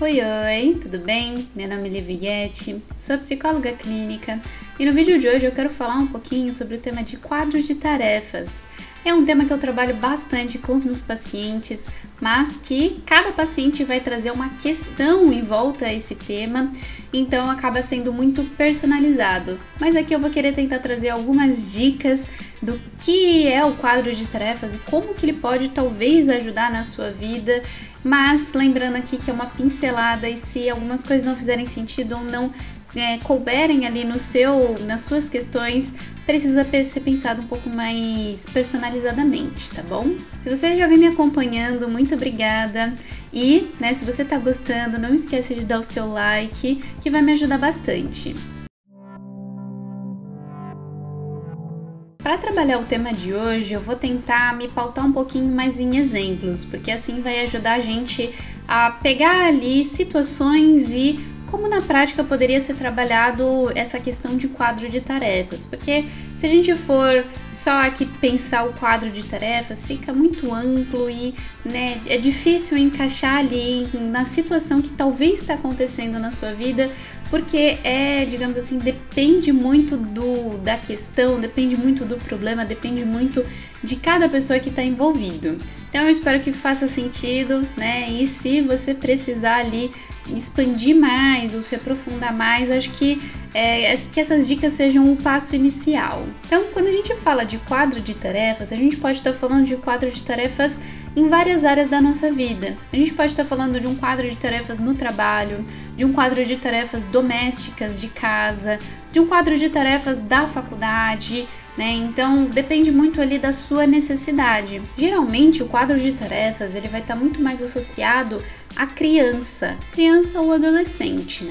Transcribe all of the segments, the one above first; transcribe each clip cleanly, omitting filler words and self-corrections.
Oi, oi, tudo bem? Meu nome é Liviette, sou psicóloga clínica e no vídeo de hoje eu quero falar um pouquinho sobre o tema de quadro de tarefas. É um tema que eu trabalho bastante com os meus pacientes, mas que cada paciente vai trazer uma questão em volta a esse tema, então acaba sendo muito personalizado. Mas aqui eu vou querer tentar trazer algumas dicas do que é o quadro de tarefas e como que ele pode talvez ajudar na sua vida, mas lembrando aqui que é uma pincelada e se algumas coisas não fizerem sentido ou não couberem ali nas suas questões, precisa ser pensado um pouco mais personalizadamente, tá bom? Se você já vem me acompanhando, muito obrigada! E, se você tá gostando, não esquece de dar o seu like, que vai me ajudar bastante. Para trabalhar o tema de hoje, eu vou tentar me pautar um pouquinho mais em exemplos, porque assim vai ajudar a gente a pegar ali situações e como na prática poderia ser trabalhado essa questão de quadro de tarefas, porque se a gente for só aqui pensar o quadro de tarefas, fica muito amplo e é difícil encaixar ali na situação que talvez está acontecendo na sua vida, porque digamos assim, depende muito da questão, depende muito do problema, depende muito de cada pessoa que está envolvido. Então eu espero que faça sentido, e se você precisar ali expandir mais ou se aprofundar mais, acho que essas dicas sejam o passo inicial. Então, quando a gente fala de quadro de tarefas, a gente pode estar falando de quadro de tarefas em várias áreas da nossa vida. A gente pode estar falando de um quadro de tarefas no trabalho, de um quadro de tarefas domésticas de casa, de um quadro de tarefas da faculdade, Então, depende muito ali da sua necessidade. Geralmente, o quadro de tarefas ele vai estar muito mais associado à criança ou adolescente,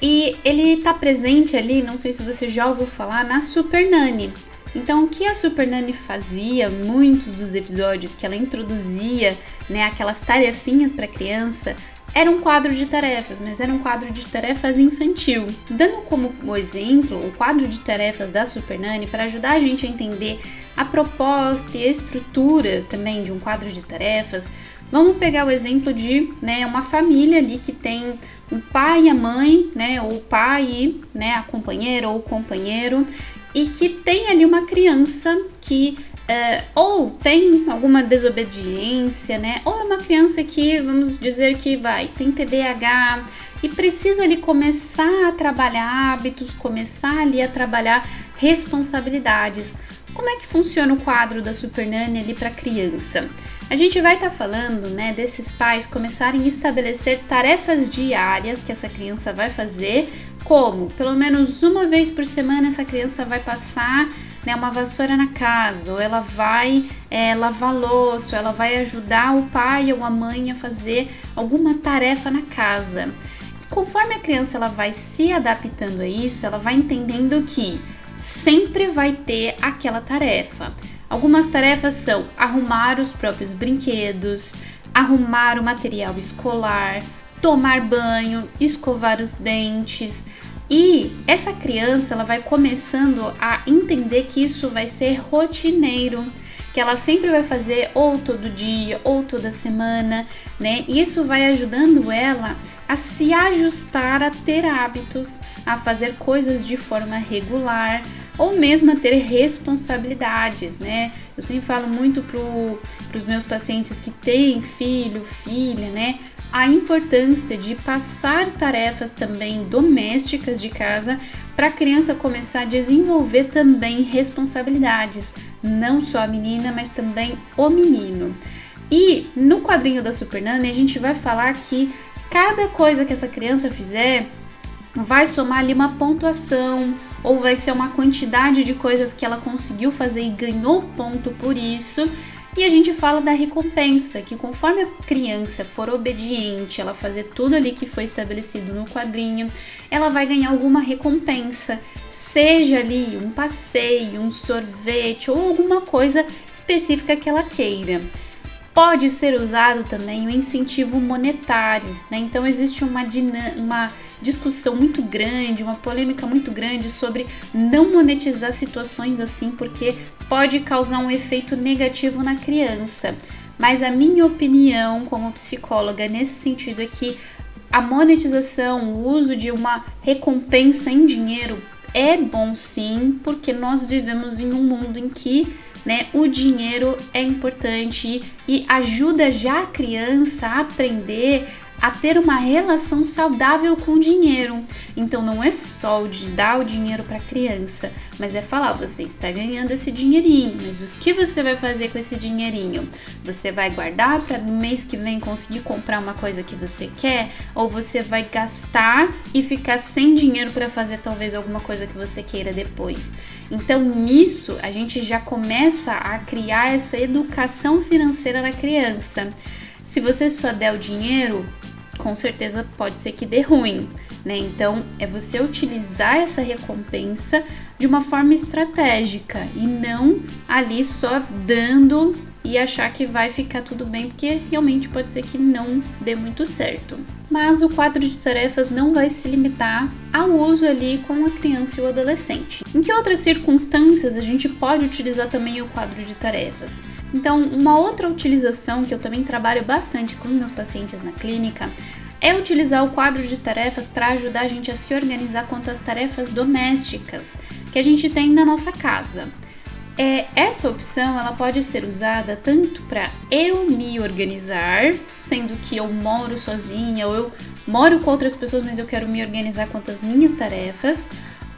E ele está presente ali, não sei se você já ouviu falar, na Super Nanny. Então, o que a Super Nanny fazia, muitos dos episódios que ela introduzia, aquelas tarefinhas para criança, era um quadro de tarefas, mas era um quadro de tarefas infantil. Dando como exemplo o quadro de tarefas da Super Nanny para ajudar a gente a entender a proposta e a estrutura também de um quadro de tarefas, vamos pegar o exemplo de uma família ali que tem o pai e a mãe, ou o pai e a companheira ou o companheiro, e que tem ali uma criança que ou tem alguma desobediência, ou é uma criança que, vamos dizer que tem TDAH e precisa ali começar a trabalhar hábitos, começar ali a trabalhar responsabilidades. Como é que funciona o quadro da Super Nanny ali para criança? A gente vai estar falando, desses pais começarem a estabelecer tarefas diárias que essa criança vai fazer, como pelo menos uma vez por semana essa criança vai passar uma vassoura na casa, ou ela vai lavar louça, ou ela vai ajudar o pai ou a mãe a fazer alguma tarefa na casa. E conforme a criança ela vai se adaptando a isso, ela vai entendendo que sempre vai ter aquela tarefa. Algumas tarefas são arrumar os próprios brinquedos, arrumar o material escolar, tomar banho, escovar os dentes. E essa criança ela vai começando a entender que isso vai ser rotineiro, que ela sempre vai fazer ou todo dia ou toda semana, E isso vai ajudando ela a se ajustar, a ter hábitos, a fazer coisas de forma regular ou mesmo a ter responsabilidades, Eu sempre falo muito para os meus pacientes que têm filho, filha, a importância de passar tarefas também domésticas de casa para a criança começar a desenvolver também responsabilidades, não só a menina, mas também o menino. E no quadrinho da Super Nanny a gente vai falar que cada coisa que essa criança fizer vai somar ali uma pontuação ou vai ser uma quantidade de coisas que ela conseguiu fazer e ganhou ponto por isso. E a gente fala da recompensa, que conforme a criança for obediente, ela fazer tudo ali que foi estabelecido no quadrinho, ela vai ganhar alguma recompensa, seja ali um passeio, um sorvete ou alguma coisa específica que ela queira. Pode ser usado também o incentivo monetário, Então existe uma discussão muito grande, uma polêmica muito grande sobre não monetizar situações assim, porque pode causar um efeito negativo na criança. mas a minha opinião como psicóloga nesse sentido é que a monetização, o uso de uma recompensa em dinheiro é bom sim, porque nós vivemos em um mundo em que, né, o dinheiro é importante e ajuda já a criança a aprender a ter uma relação saudável com o dinheiro. Então não é só de dar o dinheiro para a criança, mas é falar, você está ganhando esse dinheirinho, mas o que você vai fazer com esse dinheirinho? Você vai guardar para no mês que vem conseguir comprar uma coisa que você quer? Ou você vai gastar e ficar sem dinheiro para fazer talvez alguma coisa que você queira depois? Então nisso a gente já começa a criar essa educação financeira na criança. Se você só der o dinheiro, com certeza pode ser que dê ruim, né? Então é você utilizar essa recompensa de uma forma estratégica e não ali só dando e achar que vai ficar tudo bem, porque realmente pode ser que não dê muito certo. Mas o quadro de tarefas não vai se limitar ao uso ali com a criança e o adolescente. Em que outras circunstâncias a gente pode utilizar também o quadro de tarefas? Então, uma outra utilização que eu também trabalho bastante com os meus pacientes na clínica é utilizar o quadro de tarefas para ajudar a gente a se organizar quanto às tarefas domésticas que a gente tem na nossa casa. Essa opção ela pode ser usada tanto para eu me organizar, sendo que eu moro sozinha ou eu moro com outras pessoas, mas eu quero me organizar quanto às minhas tarefas,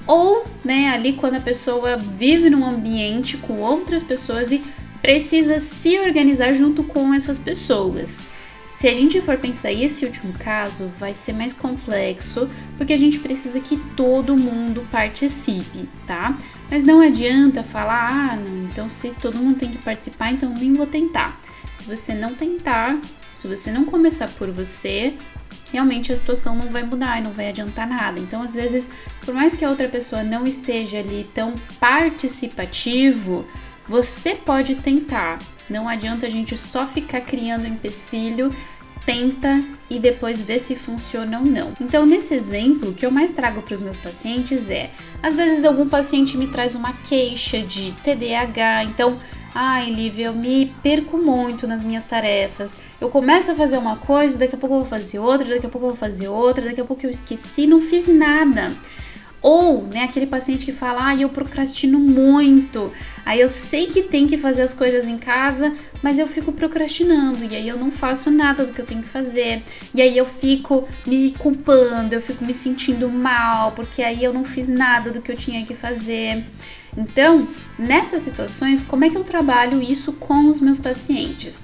ou, né, ali quando a pessoa vive num ambiente com outras pessoas e precisa se organizar junto com essas pessoas. Se a gente for pensar esse último caso, vai ser mais complexo, porque a gente precisa que todo mundo participe, tá? Mas não adianta falar, não, então se todo mundo tem que participar, então eu nem vou tentar. Se você não tentar, se você não começar por você, realmente a situação não vai mudar e não vai adiantar nada. Então, às vezes, por mais que a outra pessoa não esteja ali tão participativo, você pode tentar. Não adianta a gente só ficar criando empecilho, tenta e depois vê se funciona ou não. Então, nesse exemplo, o que eu mais trago para os meus pacientes às vezes algum paciente me traz uma queixa de TDAH, então, Lívia, eu me perco muito nas minhas tarefas. Eu começo a fazer uma coisa, daqui a pouco eu vou fazer outra, daqui a pouco eu vou fazer outra, daqui a pouco eu esqueci, não fiz nada. Ou, né, aquele paciente que fala, eu procrastino muito, aí eu sei que tem que fazer as coisas em casa, mas eu fico procrastinando, e aí eu não faço nada do que eu tenho que fazer, e aí eu fico me culpando, eu fico me sentindo mal, porque aí eu não fiz nada do que eu tinha que fazer. Então, nessas situações, como é que eu trabalho isso com os meus pacientes?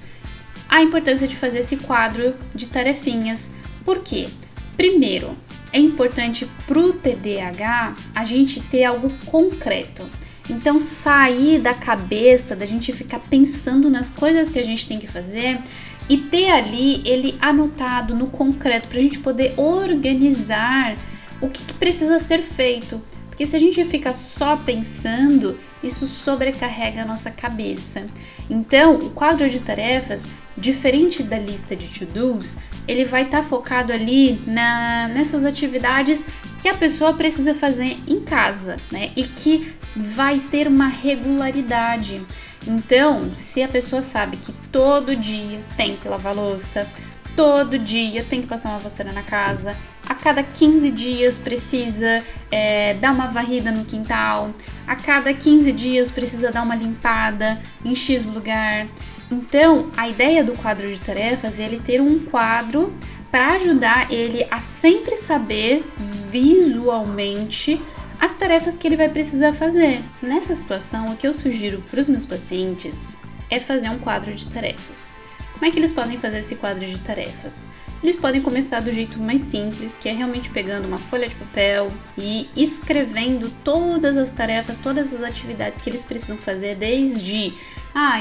A importância de fazer esse quadro de tarefinhas. Por quê? Primeiro, é importante para o TDAH a gente ter algo concreto. Então, sair da cabeça, da gente ficar pensando nas coisas que a gente tem que fazer e ter ali ele anotado no concreto para a gente poder organizar o que precisa ser feito. Porque se a gente fica só pensando, isso sobrecarrega a nossa cabeça. Então, o quadro de tarefas, diferente da lista de to-dos, ele vai estar focado ali nessas atividades que a pessoa precisa fazer em casa, né? E que vai ter uma regularidade. Então, se a pessoa sabe que todo dia tem que lavar louça, todo dia tem que passar uma vassoura na casa, a cada 15 dias precisa dar uma varrida no quintal, a cada 15 dias precisa dar uma limpada em X lugar. Então, a ideia do quadro de tarefas é ele ter um quadro para ajudar ele a sempre saber visualmente as tarefas que ele vai precisar fazer. Nessa situação, o que eu sugiro para os meus pacientes é fazer um quadro de tarefas. Como é que eles podem fazer esse quadro de tarefas? Eles podem começar do jeito mais simples, que é realmente pegando uma folha de papel e escrevendo todas as tarefas, todas as atividades que eles precisam fazer, desde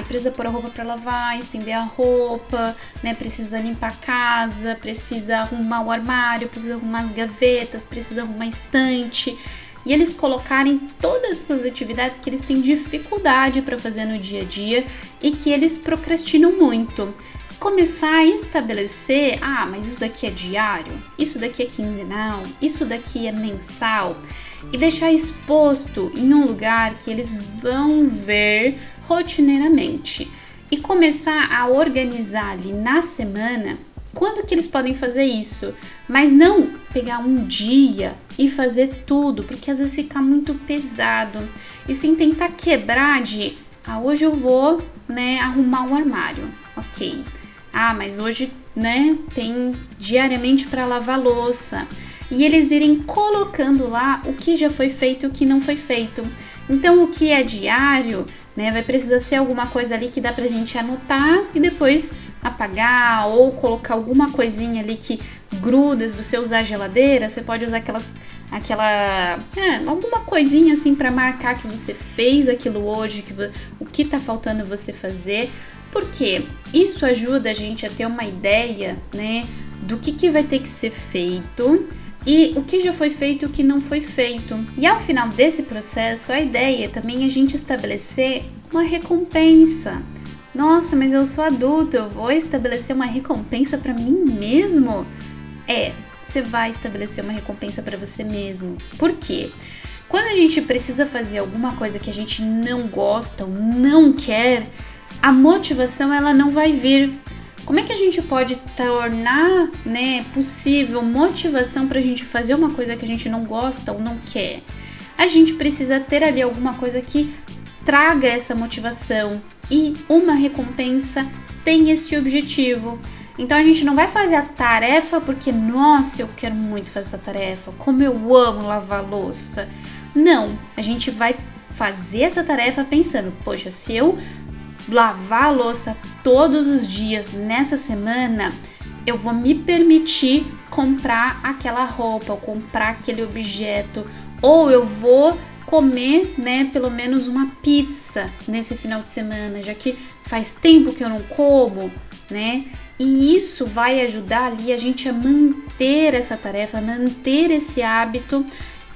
precisa pôr a roupa para lavar, estender a roupa, né? Precisa limpar a casa, precisa arrumar o armário, precisa arrumar as gavetas, precisa arrumar a estante. E eles colocarem todas essas atividades que eles têm dificuldade para fazer no dia a dia e que eles procrastinam muito. Começar a estabelecer, mas isso daqui é diário, isso daqui é quinzenal, isso daqui é mensal, e deixar exposto em um lugar que eles vão ver rotineiramente. e começar a organizar ali na semana quando que eles podem fazer isso, mas não pegar um dia e fazer tudo, porque às vezes fica muito pesado, e sim tentar quebrar de, hoje eu vou, né, arrumar o armário, ok, mas hoje, né, tem diariamente para lavar louça, e eles irem colocando lá o que já foi feito e o que não foi feito. Então, o que é diário, né, vai precisar ser alguma coisa ali que dá pra gente anotar e depois apagar, ou colocar alguma coisinha ali que gruda. Se você usar a geladeira, você pode usar alguma coisinha assim pra marcar que você fez aquilo hoje, o que tá faltando você fazer. Porque isso ajuda a gente a ter uma ideia, né, do que vai ter que ser feito e o que já foi feito e o que não foi feito. E ao final desse processo, a ideia também é a gente estabelecer uma recompensa. Nossa, mas eu sou adulto, eu vou estabelecer uma recompensa para mim mesmo? Você vai estabelecer uma recompensa para você mesmo. Por quê? Quando a gente precisa fazer alguma coisa que a gente não gosta ou não quer, a motivação ela não vai vir. Como é que a gente pode tornar, né, possível motivação para a gente fazer uma coisa que a gente não gosta ou não quer? A gente precisa ter ali alguma coisa que traga essa motivação, e uma recompensa tem esse objetivo. Então a gente não vai fazer a tarefa porque, nossa, eu quero muito fazer essa tarefa, como eu amo lavar louça. Não, a gente vai fazer essa tarefa pensando, poxa, se eu lavar a louça todos os dias nessa semana, eu vou me permitir comprar aquela roupa, ou comprar aquele objeto, ou eu vou comer, né, pelo menos uma pizza nesse final de semana, já que faz tempo que eu não como, né? E isso vai ajudar ali a gente a manter essa tarefa, manter esse hábito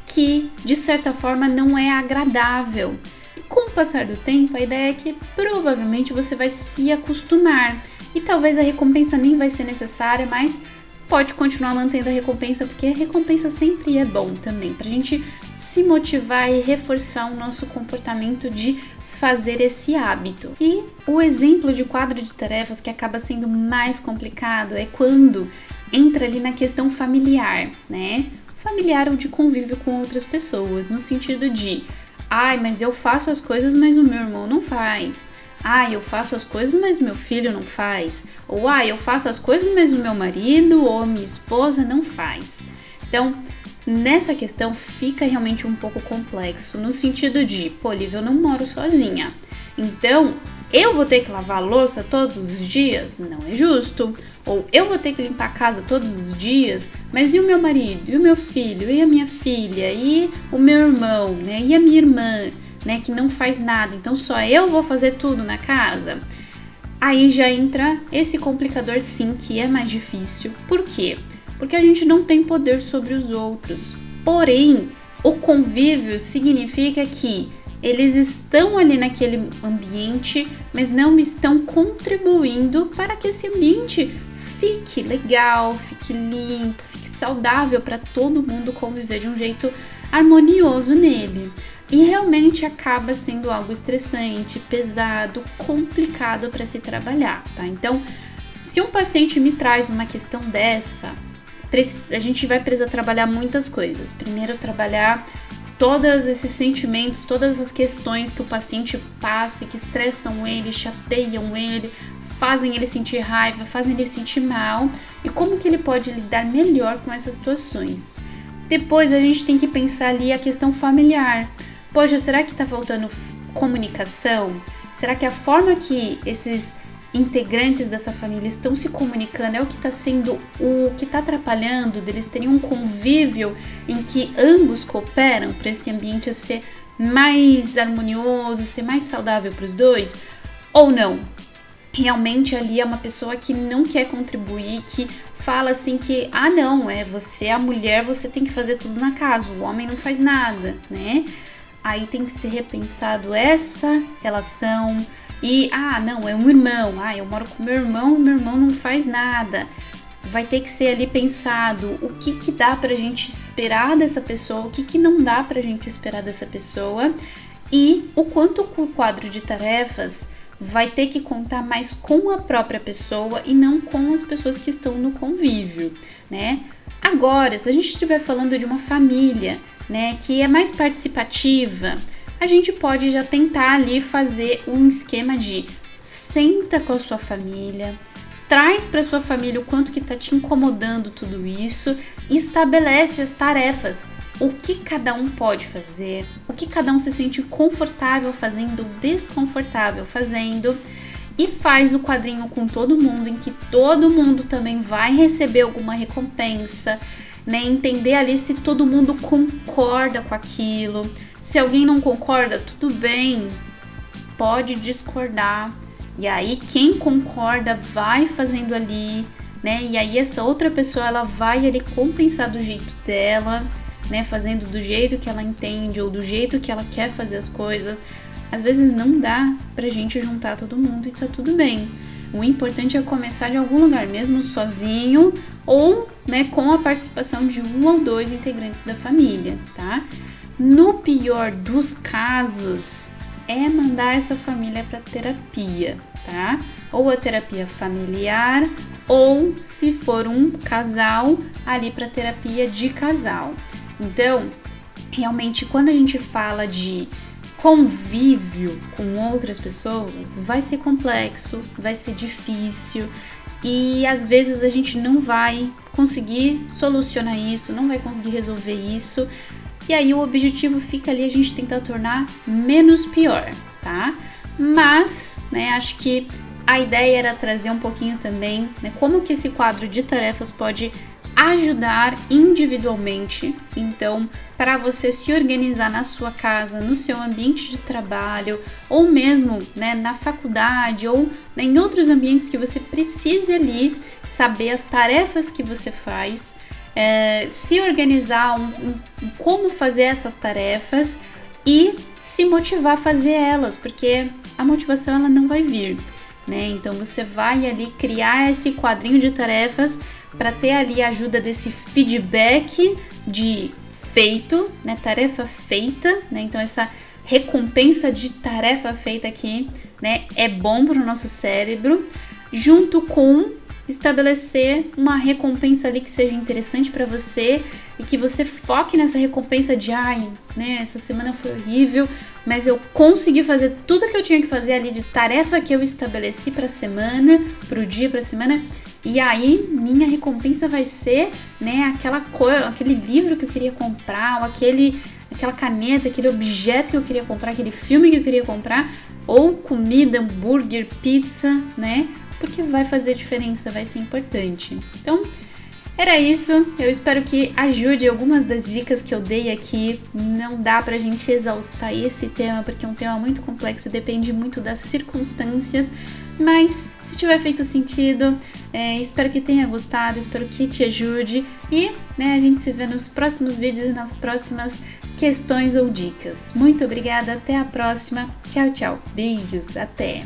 que, de certa forma, não é agradável. E com o passar do tempo, a ideia é que provavelmente você vai se acostumar e talvez a recompensa nem vai ser necessária, mas pode continuar mantendo a recompensa, porque a recompensa sempre é bom também, pra gente se motivar e reforçar o nosso comportamento de fazer esse hábito. E o exemplo de quadro de tarefas que acaba sendo mais complicado é quando entra ali na questão familiar, né? Familiar ou de convívio com outras pessoas, no sentido de, mas eu faço as coisas, mas o meu irmão não faz. Eu faço as coisas, mas meu filho não faz. Ou, eu faço as coisas, mas o meu marido ou minha esposa não faz. Então, nessa questão fica realmente um pouco complexo, no sentido de, Lívia, eu não moro sozinha. Então, eu vou ter que lavar a louça todos os dias? Não é justo. Ou eu vou ter que limpar a casa todos os dias? Mas e o meu marido? E o meu filho? E a minha filha? E o meu irmão? Né? E a minha irmã? Né, que não faz nada, então só eu vou fazer tudo na casa? Aí já entra esse complicador, sim, que é mais difícil. Por quê? Porque a gente não tem poder sobre os outros. Porém, o convívio significa que eles estão ali naquele ambiente, mas não estão contribuindo para que esse ambiente fique legal, fique limpo, fique saudável para todo mundo conviver de um jeito harmonioso nele. E realmente acaba sendo algo estressante, pesado, complicado para se trabalhar, tá? Então, se um paciente me traz uma questão dessa, a gente vai precisar trabalhar muitas coisas. Primeiro, trabalhar todos esses sentimentos, todas as questões que o paciente passa, que estressam ele, chateiam ele, fazem ele sentir raiva, fazem ele sentir mal, e como que ele pode lidar melhor com essas situações. Depois, a gente tem que pensar ali a questão familiar. Poxa, será que tá faltando comunicação? Será que a forma que esses integrantes dessa família estão se comunicando é o que está sendo o que está atrapalhando deles terem um convívio em que ambos cooperam para esse ambiente ser mais harmonioso, ser mais saudável para os dois? Ou não? Realmente ali é uma pessoa que não quer contribuir, que fala assim que, não, você é a mulher, você tem que fazer tudo na casa, o homem não faz nada, né? Aí tem que ser repensado essa relação. E, não, é um irmão. Eu moro com meu irmão não faz nada. Vai ter que ser ali pensado o que dá pra gente esperar dessa pessoa, o que não dá pra gente esperar dessa pessoa. E o quanto o quadro de tarefas vai ter que contar mais com a própria pessoa e não com as pessoas que estão no convívio, né? Agora, se a gente estiver falando de uma família, né, que é mais participativa, a gente pode já tentar ali fazer um esquema de senta com a sua família, traz para sua família o quanto que tá te incomodando tudo isso, estabelece as tarefas, o que cada um pode fazer, o que cada um se sente confortável fazendo, desconfortável fazendo, e faz o quadrinho com todo mundo, em que todo mundo também vai receber alguma recompensa, né? Entender ali se todo mundo concorda com aquilo. Se alguém não concorda, tudo bem, pode discordar. E aí quem concorda vai fazendo ali, né? E aí essa outra pessoa, ela vai ali compensar do jeito dela, né? Fazendo do jeito que ela entende ou do jeito que ela quer fazer as coisas. Às vezes não dá pra gente juntar todo mundo e tá tudo bem. O importante é começar de algum lugar, mesmo sozinho ou, né, com a participação de 1 ou 2 integrantes da família, tá? No pior dos casos, é mandar essa família para terapia, tá? Ou a terapia familiar, ou se for um casal, ali para terapia de casal. Então, realmente, quando a gente fala de convívio com outras pessoas, vai ser complexo, vai ser difícil e às vezes a gente não vai conseguir solucionar isso, não vai conseguir resolver isso. E aí o objetivo fica ali a gente tentar tornar menos pior, tá? Mas, né, acho que a ideia era trazer um pouquinho também, né, como que esse quadro de tarefas pode ajudar individualmente. Então, para você se organizar na sua casa, no seu ambiente de trabalho, ou mesmo, né, na faculdade, ou, né, em outros ambientes que você precise ali saber as tarefas que você faz, se organizar, como fazer essas tarefas e se motivar a fazer elas, porque a motivação ela não vai vir, né? Então você vai ali criar esse quadrinho de tarefas para ter ali a ajuda desse feedback de feito, né? Tarefa feita, né? Então essa recompensa de tarefa feita aqui, né, é bom para o nosso cérebro, junto com estabelecer uma recompensa ali que seja interessante para você e que você foque nessa recompensa de né, essa semana foi horrível, mas eu consegui fazer tudo que eu tinha que fazer ali de tarefa que eu estabeleci para a semana, para o dia, para a semana, e aí minha recompensa vai ser, né, aquela coisa, aquele livro que eu queria comprar, ou aquela caneta, aquele objeto que eu queria comprar, aquele filme que eu queria comprar, ou comida, hambúrguer, pizza, né? Porque vai fazer diferença, vai ser importante. Então, era isso. Eu espero que ajude algumas das dicas que eu dei aqui. Não dá pra gente exaustar esse tema, porque é um tema muito complexo, depende muito das circunstâncias. Mas, se tiver feito sentido, espero que tenha gostado, espero que te ajude. E, né, a gente se vê nos próximos vídeos e nas próximas questões ou dicas. Muito obrigada, até a próxima. Tchau, tchau. Beijos, até!